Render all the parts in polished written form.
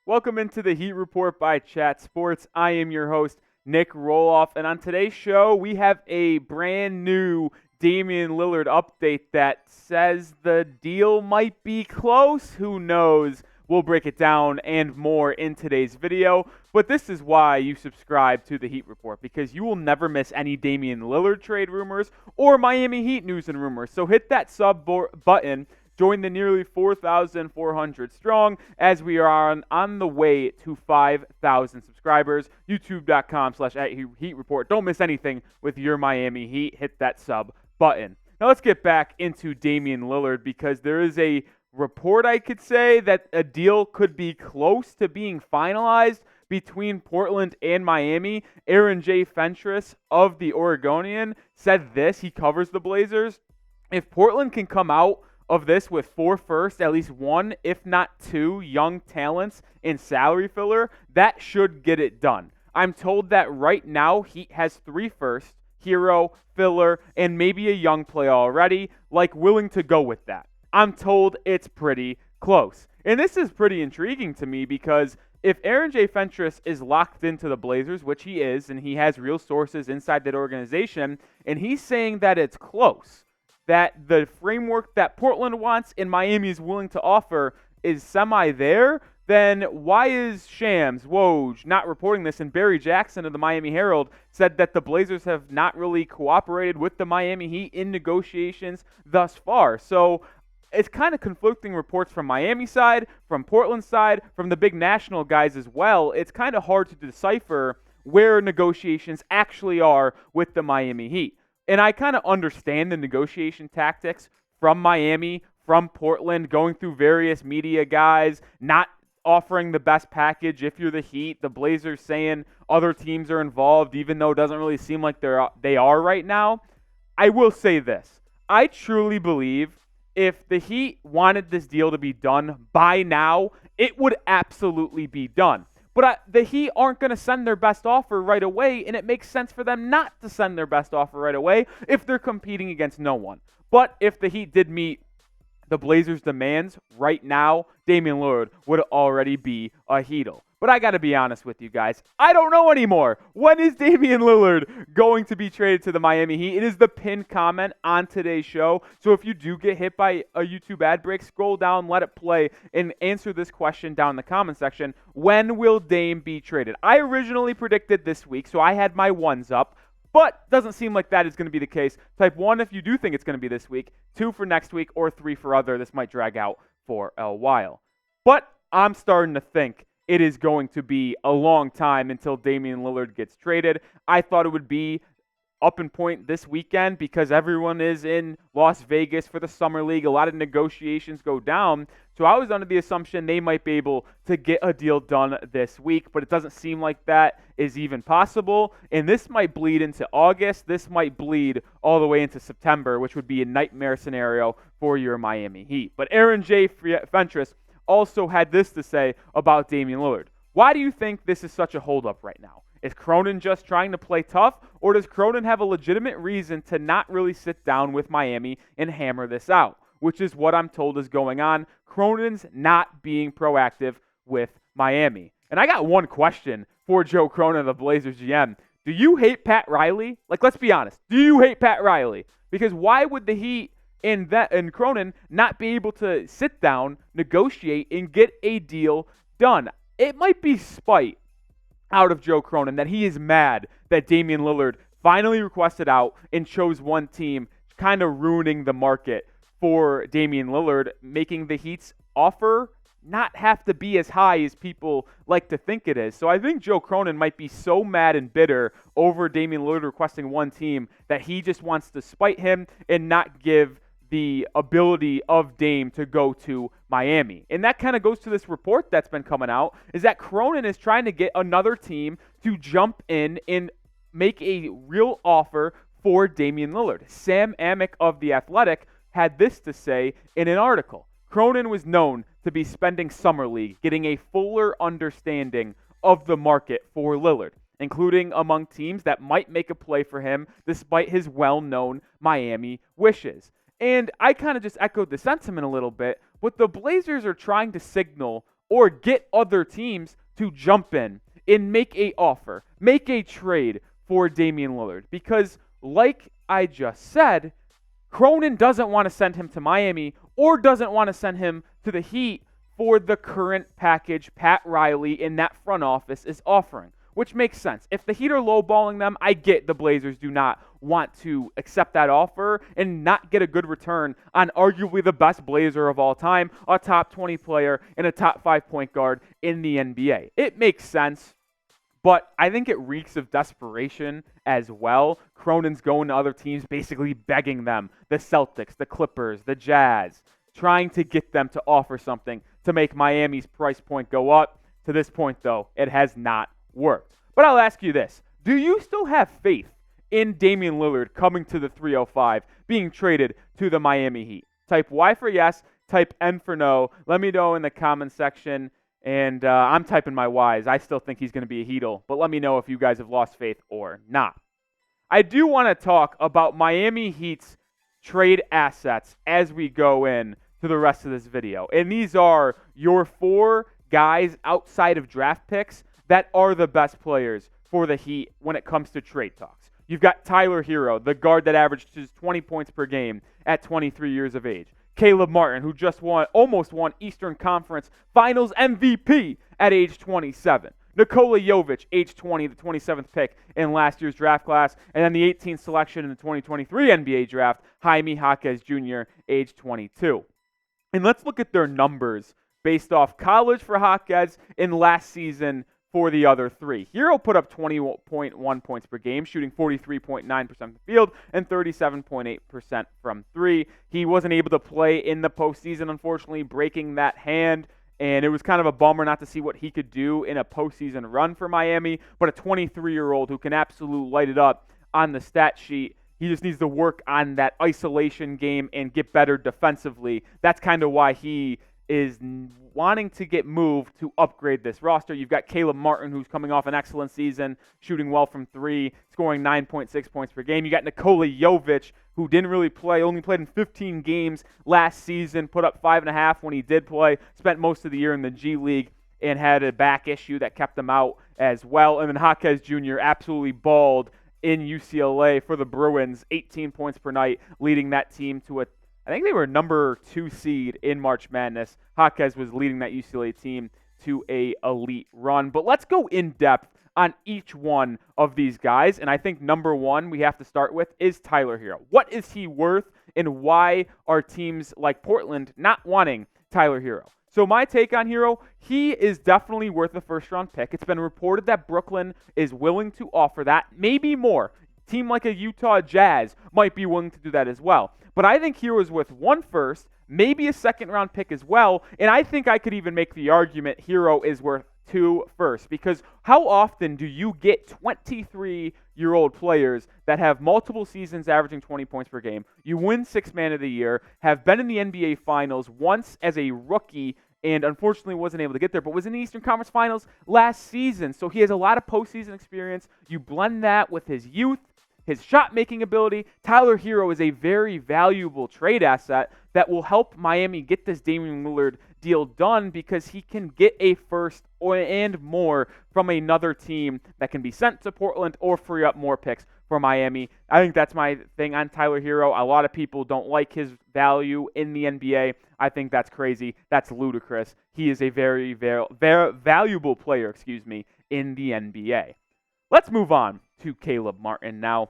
Welcome into the Heat Report by Chat Sports. I am your host, Nic Rohloff, and on today's show, we have a brand new Damian Lillard update that says the deal might be close. Who knows? We'll break it down and more in today's video, but this is why you subscribe to the Heat Report, because you will never miss any Damian Lillard trade rumors or Miami Heat news and rumors. So hit that sub button. Join the nearly 4,400 strong as we are on the way to 5,000 subscribers. YouTube.com/Heat Report. Don't miss anything with your Miami Heat. Hit that sub button. Now let's get back into Damian Lillard, because there is a report, I could say, that a deal could be close to being finalized between Portland and Miami. Aaron J. Fentress of the Oregonian said this. He covers the Blazers. If Portland can come out of this with 4 firsts, at least 1, if not 2, young talents in salary filler, that should get it done. I'm told that right now Heat has 3 firsts, Herro, filler, and maybe a young player already, willing to go with that. I'm told it's pretty close. And this is pretty intriguing to me, because if Aaron J. Fentress is locked into the Blazers, which he is, and he has real sources inside that organization, and he's saying that it's close, that the framework that Portland wants and Miami is willing to offer is semi there, then why is Shams, Woj not reporting this? And Barry Jackson of the Miami Herald said that the Blazers have not really cooperated with the Miami Heat in negotiations thus far. So it's kind of conflicting reports from Miami side, from Portland side, from the big national guys as well. It's kind of hard to decipher where negotiations actually are with the Miami Heat. And I kind of understand the negotiation tactics from Miami, from Portland, going through various media guys, not offering the best package if you're the Heat. The Blazers saying other teams are involved, even though it doesn't really seem like they are right now. I will say this. I truly believe if the Heat wanted this deal to be done by now, it would absolutely be done. But the Heat aren't going to send their best offer right away, and it makes sense for them not to send their best offer right away if they're competing against no one. But if the Heat did meet the Blazers' demands right now, Damian Lillard would already be a Heatle. But I got to be honest with you guys. I don't know anymore. When is Damian Lillard going to be traded to the Miami Heat? It is the pinned comment on today's show. So if you do get hit by a YouTube ad break, scroll down, let it play, and answer this question down in the comment section. When will Dame be traded? I originally predicted this week, so I had my ones up. But doesn't seem like that is going to be the case. Type 1 if you do think it's going to be this week, 2 for next week, or 3 for other. This might drag out for a while. But I'm starting to think it is going to be a long time until Damian Lillard gets traded. I thought it would be up in point this weekend because everyone is in Las Vegas for the Summer League. A lot of negotiations go down. So I was under the assumption they might be able to get a deal done this week, but it doesn't seem like that is even possible. And this might bleed into August. This might bleed all the way into September, which would be a nightmare scenario for your Miami Heat. But Aaron J. Fentress also had this to say about Damian Lillard. Why do you think this is such a holdup right now? Is Cronin just trying to play tough, or does Cronin have a legitimate reason to not really sit down with Miami and hammer this out, which is what I'm told is going on? Cronin's not being proactive with Miami. And I got one question for Joe Cronin, the Blazers GM. Do you hate Pat Riley? Let's be honest. Do you hate Pat Riley? Because why would the Heat and Cronin not be able to sit down, negotiate, and get a deal done? It might be spite out of Joe Cronin that he is mad that Damian Lillard finally requested out and chose one team, kind of ruining the market for Damian Lillard, making the Heat's offer not have to be as high as people like to think it is. So I think Joe Cronin might be so mad and bitter over Damian Lillard requesting one team that he just wants to spite him and not give the ability of Dame to go to Miami. And that kind of goes to this report that's been coming out, is that Cronin is trying to get another team to jump in and make a real offer for Damian Lillard. Sam Amick of The Athletic had this to say in an article. Cronin was known to be spending Summer League getting a fuller understanding of the market for Lillard, including among teams that might make a play for him despite his well-known Miami wishes. And I kind of just echoed the sentiment a little bit. What the Blazers are trying to signal or get other teams to jump in and make a offer, make a trade for Damian Lillard. Because like I just said, Cronin doesn't want to send him to Miami or doesn't want to send him to the Heat for the current package Pat Riley in that front office is offering, which makes sense. If the Heat are lowballing them, I get the Blazers do not want to accept that offer and not get a good return on arguably the best Blazer of all time, a top 20 player and a top 5 point guard in the NBA. It makes sense, but I think it reeks of desperation as well. Cronin's going to other teams, basically begging them, the Celtics, the Clippers, the Jazz, trying to get them to offer something to make Miami's price point go up. To this point, though, it has not worked. But I'll ask you this. Do you still have faith in Damian Lillard coming to the 305, being traded to the Miami Heat? Type Y for yes, type N for no. Let me know in the comment section. And I'm typing my Ys. I still think he's going to be a Heatle, but let me know if you guys have lost faith or not. I do want to talk about Miami Heat's trade assets as we go in to the rest of this video. And these are your 4 guys outside of draft picks that are the best players for the Heat when it comes to trade talks. You've got Tyler Herro, the guard that averaged just 20 points per game at 23 years of age. Caleb Martin, who just almost won Eastern Conference Finals MVP at age 27. Nikola Jovic, age 20, the 27th pick in last year's draft class. And then the 18th selection in the 2023 NBA draft, Jaime Jaquez Jr., age 22. And let's look at their numbers based off college for Jaquez and last season for the other 3. Herro put up 20.1 points per game, shooting 43.9% from the field and 37.8% from 3. He wasn't able to play in the postseason, unfortunately, breaking that hand, and it was kind of a bummer not to see what he could do in a postseason run for Miami, but a 23-year-old who can absolutely light it up on the stat sheet. He just needs to work on that isolation game and get better defensively. That's kind of why he is wanting to get moved to upgrade this roster. You've got Caleb Martin, who's coming off an excellent season, shooting well from 3, scoring 9.6 points per game. You got Nikola Jovic, who didn't really play, only played in 15 games last season, put up 5.5 when he did play, spent most of the year in the G League, and had a back issue that kept him out as well. And then Jaquez Jr. absolutely balled in UCLA for the Bruins, 18 points per night, leading that team to I think they were number 2 seed in March Madness. Jaquez was leading that UCLA team to a elite run. But let's go in depth on each one of these guys. And I think number 1 we have to start with is Tyler Herro. What is he worth, and why are teams like Portland not wanting Tyler Herro? So my take on Herro, he is definitely worth a first-round pick. It's been reported that Brooklyn is willing to offer that, maybe more. A team like a Utah Jazz might be willing to do that as well. But I think Herro is worth 1 first, maybe a second-round pick as well, and I think I could even make the argument Herro is worth 2 firsts, because how often do you get 23-year-old players that have multiple seasons averaging 20 points per game, you win 6th Man of the Year, have been in the NBA Finals once as a rookie, and unfortunately wasn't able to get there, but was in the Eastern Conference Finals last season, so he has a lot of postseason experience. You blend that with his youth, his shot-making ability. Tyler Herro is a very valuable trade asset that will help Miami get this Damian Lillard deal done, because he can get a first and more from another team that can be sent to Portland or free up more picks for Miami. I think that's my thing on Tyler Herro. A lot of people don't like his value in the NBA. I think that's crazy. That's ludicrous. He is a very, very, very valuable player, in the NBA. Let's move on to Caleb Martin now,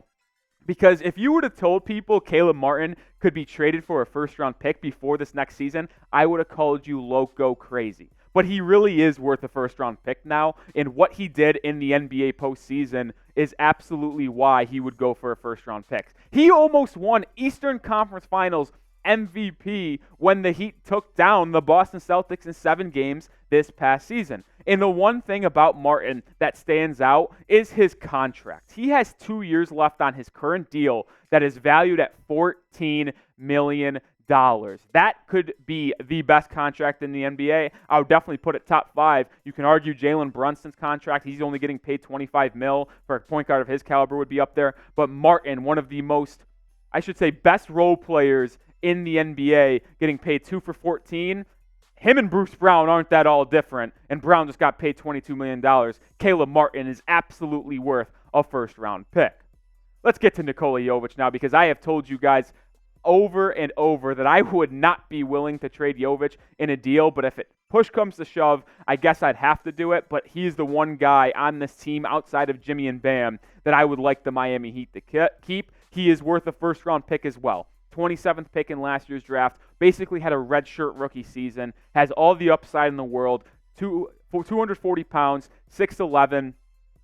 because if you would have told people Caleb Martin could be traded for a first-round pick before this next season, I would have called you loco crazy. But he really is worth a first-round pick now, and what he did in the NBA postseason is absolutely why he would go for a first-round pick. He almost won Eastern Conference Finals MVP when the Heat took down the Boston Celtics in 7 games this past season. And the one thing about Martin that stands out is his contract. He has 2 years left on his current deal that is valued at $14 million. That could be the best contract in the NBA. I would definitely put it top 5. You can argue Jalen Brunson's contract. He's only getting paid $25 million for a point guard of his caliber would be up there. But Martin, one of the most, best role players in the NBA, getting paid 2 for 14. him and Bruce Brown aren't that all different, and Brown just got paid $22 million. Caleb Martin is absolutely worth a first-round pick. Let's get to Nikola Jovic now, because I have told you guys over and over that I would not be willing to trade Jovic in a deal, but if push comes to shove, I guess I'd have to do it, but he's the one guy on this team outside of Jimmy and Bam that I would like the Miami Heat to keep. He is worth a first-round pick as well. 27th pick in last year's draft, basically had a redshirt rookie season, has all the upside in the world, 240 pounds, 6'11",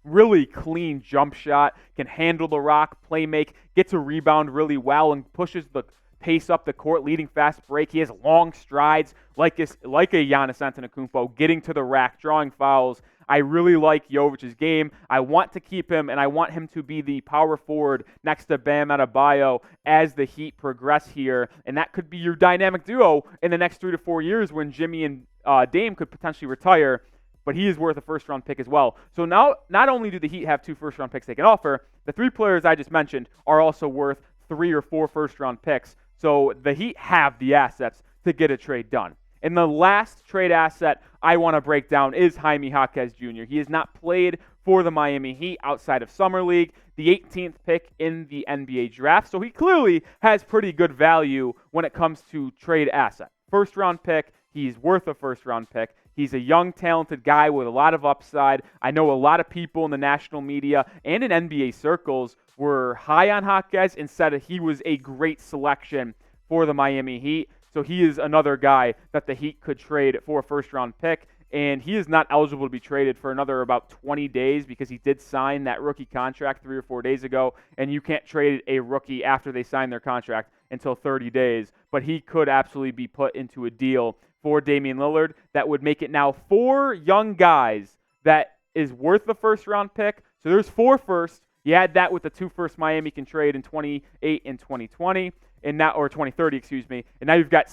really clean jump shot, can handle the rock, play make, gets a rebound really well, and pushes the pace up the court, leading fast break. He has long strides like a Giannis Antetokounmpo, getting to the rack, drawing fouls. I really like Jovic's game. I want to keep him, and I want him to be the power forward next to Bam Adebayo as the Heat progress here, and that could be your dynamic duo in the next 3 to 4 years when Jimmy and Dame could potentially retire, but he is worth a first-round pick as well. So now, not only do the Heat have 2 first-round picks they can offer, the 3 players I just mentioned are also worth 3 or 4 first-round picks. So the Heat have the assets to get a trade done. And the last trade asset I want to break down is Jaime Jaquez Jr. He has not played for the Miami Heat outside of Summer League, the 18th pick in the NBA draft. So he clearly has pretty good value when it comes to trade asset. First-round pick, he's worth a first-round pick. He's a young, talented guy with a lot of upside. I know a lot of people in the national media and in NBA circles were high on Jaquez and said that he was a great selection for the Miami Heat. So he is another guy that the Heat could trade for a first-round pick, and he is not eligible to be traded for another about 20 days because he did sign that rookie contract 3 or 4 days ago, and you can't trade a rookie after they sign their contract until 30 days. But he could absolutely be put into a deal for Damian Lillard that would make it now 4 young guys that is worth the first-round pick. So there's 4 firsts. You add that with the 2 firsts Miami can trade in 28 and 2020. And now, or 2030, excuse me, and now you've got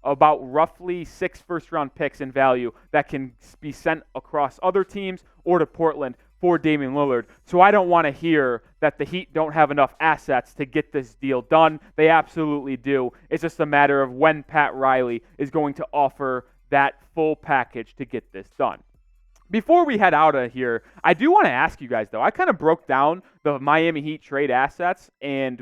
about roughly 6 first-round picks in value that can be sent across other teams or to Portland for Damian Lillard. So I don't want to hear that the Heat don't have enough assets to get this deal done. They absolutely do. It's just a matter of when Pat Riley is going to offer that full package to get this done. Before we head out of here, I do want to ask you guys, though. I kind of broke down the Miami Heat trade assets and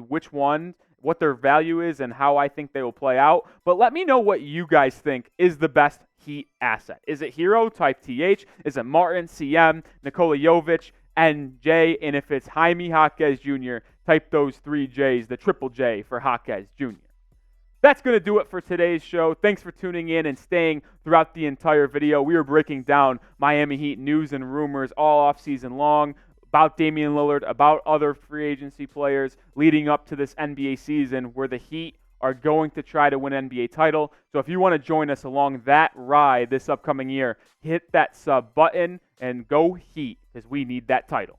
what their value is and how I think they will play out. But let me know what you guys think is the best Heat asset. Is it Herro, type TH? Is it Martin, CM, Nikola Jovic, NJ? And if it's Jaime Jaquez Jr., type those 3 J's, the triple J for Jaquez Jr. That's going to do it for today's show. Thanks for tuning in and staying throughout the entire video. We are breaking down Miami Heat news and rumors all offseason long about Damian Lillard, about other free agency players leading up to this NBA season where the Heat are going to try to win an NBA title. So if you want to join us along that ride this upcoming year, hit that sub button and go Heat because we need that title.